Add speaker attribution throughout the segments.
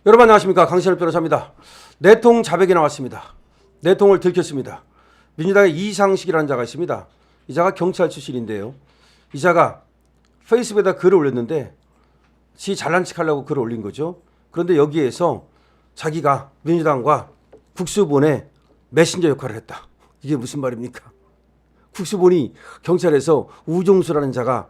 Speaker 1: 여러분 안녕하십니까. 강신엽 변호사입니다. 내통 자백이 나왔습니다. 내통을 들켰습니다. 민주당의 이상식이라는 자가 있습니다. 이 자가 경찰 출신인데요. 이 자가 페이스북에다 글을 올렸는데 지 잘난 척하려고 글을 올린 거죠. 그런데 여기에서 자기가 민주당과 국수본의 메신저 역할을 했다. 이게 무슨 말입니까? 국수본이 경찰에서 우종수라는 자가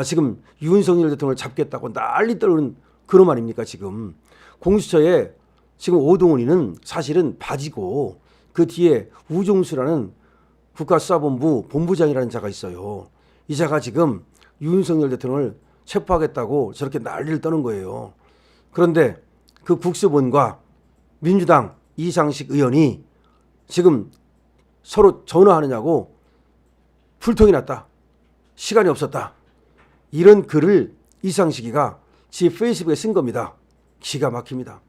Speaker 1: 지금 윤석열 대통령을 잡겠다고 난리 떨는 그놈 아닙니까 지금. 공수처에 지금 오동훈이는 사실은 바지고 그 뒤에 우종수라는 국가수사본부 본부장이라는 자가 있어요. 이 자가 지금 윤석열 대통령을 체포하겠다고 저렇게 난리를 떠는 거예요. 그런데 그 국수본과 민주당 이상식 의원이 지금 서로 전화하느냐고 불통이 났다. 시간이 없었다. 이런 글을 이상식이가 지 페이스북에 쓴 겁니다. 기가 막힙니다.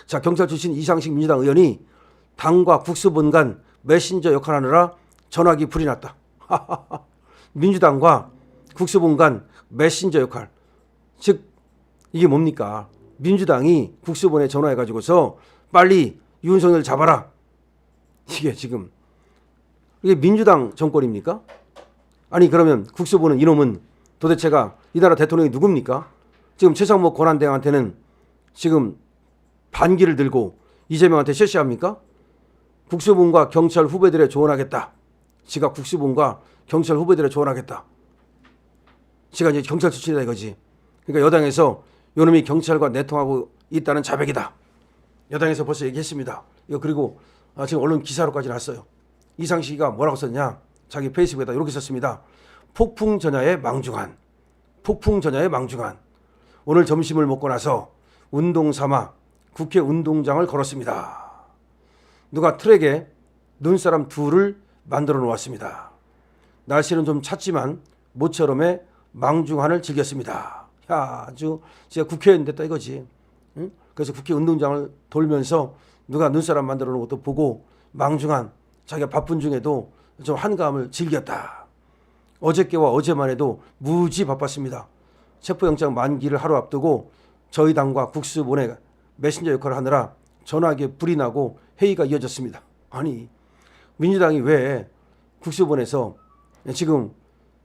Speaker 1: 자, 경찰 출신 이상식 민주당 의원이 당과 국수본 간 메신저 역할하느라 전화기 불이 났다. 민주당과 국수본 간 메신저 역할. 즉 이게 뭡니까? 민주당이 국수본에 전화해가지고서 빨리 윤석열 잡아라. 이게 지금 이게 민주당 정권입니까? 아니 그러면 국수본은 이놈은 도대체가 이 나라 대통령이 누굽니까? 지금 최상목 권한대행한테는 지금 반기를 들고 이재명한테 쉐시합니까? 국수본과 경찰 후배들에 조언하겠다. 지가 국수본과 경찰 후배들에 조언하겠다. 지가 이제 경찰 출신이다 이거지. 그러니까 여당에서 요놈이 경찰과 내통하고 있다는 자백이다. 여당에서 벌써 얘기했습니다. 이거 그리고 지금 언론 기사로까지 났어요. 이상식이가 뭐라고 썼냐? 자기 페이스북에다 이렇게 썼습니다. 폭풍 전야의 망중한. 폭풍 전야의 망중한. 오늘 점심을 먹고 나서 운동 삼아 국회 운동장을 걸었습니다. 누가 트랙에 눈사람 둘을 만들어 놓았습니다. 날씨는 좀 찼지만 모처럼의 망중한을 즐겼습니다. 야, 아주 제가 국회의원 됐다 이거지. 응? 그래서 국회 운동장을 돌면서 누가 눈사람 만들어 놓은 것도 보고 망중한 자기가 바쁜 중에도 좀 한가함을 즐겼다. 어저께와 어제만 해도 무지 바빴습니다. 체포영장 만기를 하루 앞두고 저희 당과 국수본의 메신저 역할을 하느라 전화기에 불이 나고 회의가 이어졌습니다. 아니 민주당이 왜 국수본에서 지금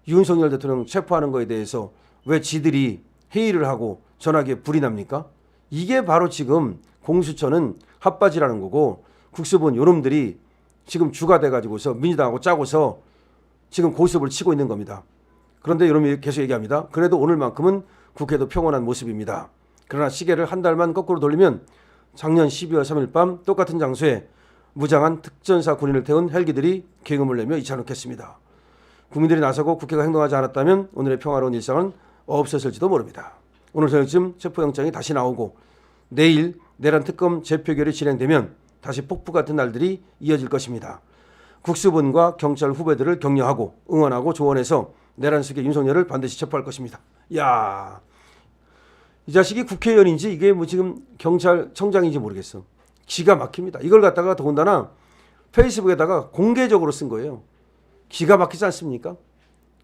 Speaker 1: 윤석열 대통령 체포하는 거에 대해서 왜 지들이 회의를 하고 전화기에 불이 납니까? 이게 바로 지금 공수처는 핫바지라는 거고 국수본 요놈들이 지금 주가 돼가지고서 민주당하고 짜고서 지금 고습을 치고 있는 겁니다. 그런데 요놈이 계속 얘기합니다. 그래도 오늘만큼은 국회도 평온한 모습입니다. 그러나 시계를 한 달만 거꾸로 돌리면 작년 12월 3일 밤 똑같은 장소에 무장한 특전사 군인을 태운 헬기들이 계급을 내며 이차놓겠습니다. 국민들이 나서고 국회가 행동하지 않았다면 오늘의 평화로운 일상은 없었을지도 모릅니다. 오늘 저녁쯤 체포영장이 다시 나오고 내일 내란 특검 재표결이 진행되면 다시 폭풍 같은 날들이 이어질 것입니다. 국수본과 경찰 후배들을 격려하고 응원하고 조언해서 내란 속의 윤석열을 반드시 체포할 것입니다. 야, 이 자식이 국회의원인지 이게 뭐 지금 경찰청장인지 모르겠어. 기가 막힙니다. 이걸 갖다가 더군다나 페이스북에다가 공개적으로 쓴 거예요. 기가 막히지 않습니까?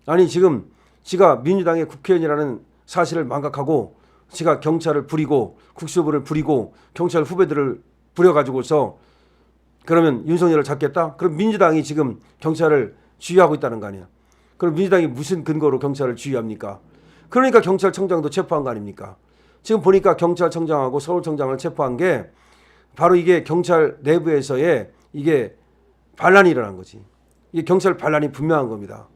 Speaker 1: 아니 지금 지가 민주당의 국회의원이라는 사실을 망각하고 지가 경찰을 부리고 국수부를 부리고 경찰 후배들을 부려가지고서 그러면 윤석열을 잡겠다? 그럼 민주당이 지금 경찰을 지휘하고 있다는 거 아니야. 그럼 민주당이 무슨 근거로 경찰을 지휘합니까? 그러니까 경찰청장도 체포한 거 아닙니까? 지금 보니까 경찰청장하고 서울청장을 체포한 게 바로 이게 경찰 내부에서의 이게 반란이 일어난 거지. 이게 경찰 반란이 분명한 겁니다.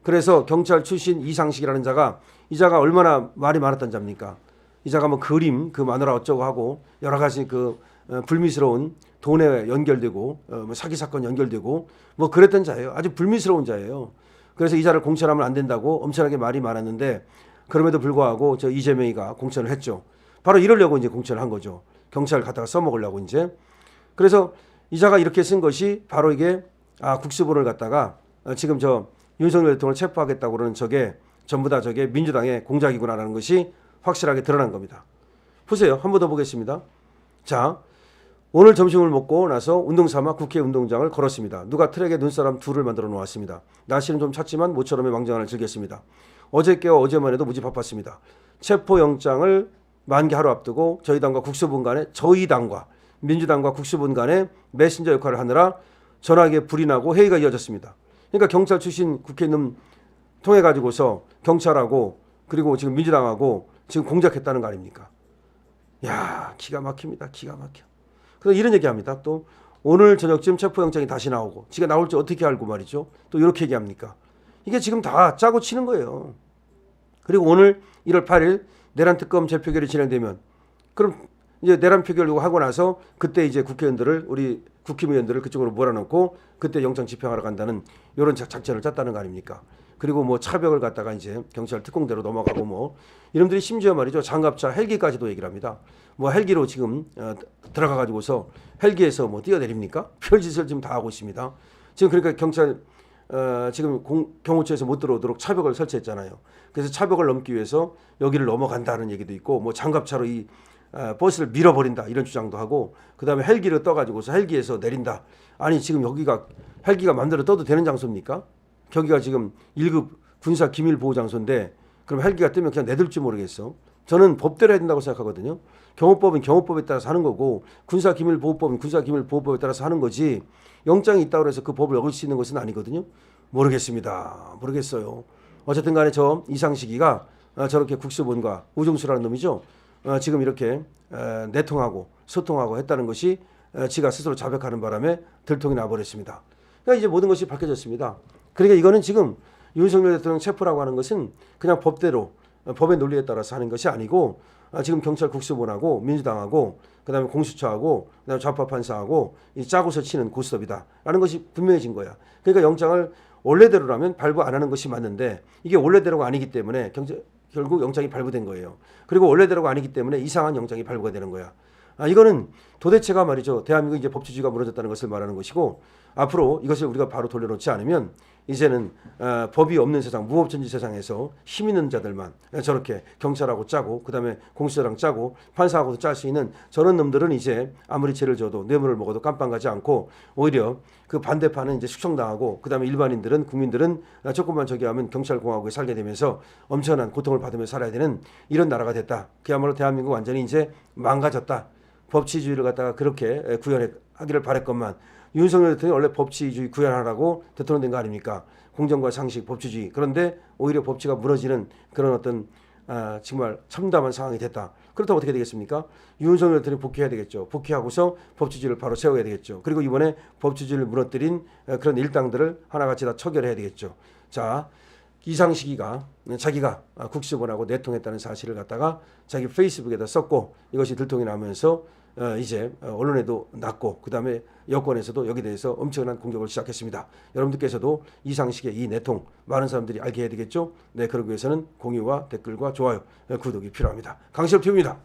Speaker 1: 그래서 경찰 출신 이상식이라는 자가 이 자가 얼마나 말이 많았던 자입니까? 이 자가 뭐 그림 그 마누라 어쩌고 하고 여러 가지 그 불미스러운 돈에 연결되고 뭐 사기 사건 연결되고 뭐 그랬던 자예요. 아주 불미스러운 자예요. 그래서 이 자를 공천하면 안 된다고 엄청나게 말이 많았는데 그럼에도 불구하고 저 이재명이가 공천을 했죠. 바로 이러려고 이제 공천을 한 거죠. 경찰 갖다가 써먹으려고 이제. 그래서 이 자가 이렇게 쓴 것이 바로 이게 국수본을 갖다가 지금 저 윤석열 대통령을 체포하겠다고 그러는 저게 전부 다 저게 민주당의 공작이구나라는 것이 확실하게 드러난 겁니다. 보세요. 한 번 더 보겠습니다. 자, 오늘 점심을 먹고 나서 운동 삼아 국회 운동장을 걸었습니다. 누가 트랙에 눈사람 둘을 만들어 놓았습니다. 날씨는 좀 찼지만 모처럼의 망정한을 즐겼습니다. 어저께와 어제만 해도 무지 바빴습니다. 체포영장을 만기 하루 앞두고 저희 당과 국수본 간에 저희 당과 민주당과 국수본 간에 메신저 역할을 하느라 전화기에 불이 나고 회의가 이어졌습니다. 그러니까 경찰 출신 국회의원 통해 가지고서 경찰하고 그리고 지금 민주당하고 지금 공작했다는 거 아닙니까? 야, 기가 막힙니다. 기가 막혀. 그래서 이런 얘기합니다. 또 오늘 저녁쯤 체포영장이 다시 나오고 지가 나올 줄 어떻게 알고 말이죠. 또 이렇게 얘기합니까? 이게 지금 다 짜고 치는 거예요. 그리고 오늘 1월 8일 내란 특검 재표결이 진행되면 그럼 이제 내란 표결 하고 나서 그때 이제 국회의원들을 우리 국힘의원들을 그쪽으로 몰아넣고 그때 영장 집행하러 간다는 이런 작전을 짰다는 거 아닙니까? 그리고 뭐 차벽을 갖다가 이제 경찰 특공대로 넘어가고 뭐 이놈들이 심지어 말이죠 장갑차 헬기까지도 얘기를 합니다. 뭐 헬기로 지금 들어가 가지고서 헬기에서 뭐 뛰어내립니까? 별짓을 지금 다 하고 있습니다. 지금 그러니까 경찰 지금 경호처에서 못 들어오도록 차벽을 설치했잖아요. 그래서 차벽을 넘기 위해서 여기를 넘어간다는 얘기도 있고 뭐 장갑차로 이 버스를 밀어버린다 이런 주장도 하고 그다음에 헬기를 떠가지고서 헬기에서 내린다. 아니 지금 여기가 헬기가 마음대로 떠도 되는 장소입니까? 여기가 지금 1급 군사 기밀 보호 장소인데 그럼 헬기가 뜨면 그냥 내둘지 모르겠어. 저는 법대로 해야 된다고 생각하거든요. 경호법은 경호법에 따라서 하는 거고 군사 기밀 보호법은 군사 기밀 보호법에 따라서 하는 거지 영장이 있다고 해서 그 법을 어길 수 있는 것은 아니거든요. 모르겠습니다. 모르겠어요. 어쨌든 간에 저 이상식이가 저렇게 국수본과 우중수라는 놈이죠. 지금 이렇게 내통하고 소통하고 했다는 것이 지가 스스로 자백하는 바람에 들통이 나버렸습니다. 그러니까 이제 모든 것이 밝혀졌습니다. 그러니까 이거는 지금 윤석열 대통령 체포라고 하는 것은 그냥 법대로 법의 논리에 따라서 하는 것이 아니고 지금 경찰 국수본하고 민주당하고 그다음에 공수처하고 그다음에 좌파 판사하고 이 짜고서 치는 고스톱이다라는 것이 분명해진 거야. 그러니까 영장을 원래대로라면 발부 안 하는 것이 맞는데 이게 원래대로가 아니기 때문에 결국 영장이 발부된 거예요. 그리고 원래대로가 아니기 때문에 이상한 영장이 발부가 되는 거야. 이거는 도대체가 말이죠. 대한민국 이제 법치주의가 무너졌다는 것을 말하는 것이고 앞으로 이것을 우리가 바로 돌려놓지 않으면 이제는 법이 없는 세상, 무법천지 세상에서 힘 있는 자들만 저렇게 경찰하고 짜고 그다음에 공수처랑 짜고 판사하고도 짤 수 있는 저런 놈들은 이제 아무리 죄를 져도 뇌물을 먹어도 깜빵 가지 않고 오히려 그 반대파는 이제 숙청당하고 그다음에 일반인들은 국민들은 조금만 저기 하면 경찰공화국에 살게 되면서 엄청난 고통을 받으며 살아야 되는 이런 나라가 됐다. 그야말로 대한민국 완전히 이제 망가졌다. 법치주의를 갖다가 그렇게 구현하기를 바랬건만 윤석열 대통령이 원래 법치주의 구현하라고 대통령 된 거 아닙니까? 공정과 상식, 법치주의. 그런데 오히려 법치가 무너지는 그런 어떤 정말 참담한 상황이 됐다. 그렇다면 어떻게 되겠습니까? 윤석열 대통령이 복귀해야 되겠죠. 복귀하고서 법치주의를 바로 세워야 되겠죠. 그리고 이번에 법치주의를 무너뜨린 그런 일당들을 하나같이 다 처결해야 되겠죠. 자, 이상식이가 자기가 국수본하고 내통했다는 사실을 갖다가 자기 페이스북에다 썼고 이것이 들통이 나면서 이제 언론에도 났고 그다음에 여권에서도 여기에 대해서 엄청난 공격을 시작했습니다. 여러분들께서도 이상식의 이 내통 많은 사람들이 알게 해야 되겠죠. 네, 그러기 위해서는 공유와 댓글과 좋아요, 구독이 필요합니다. 강실표입니다.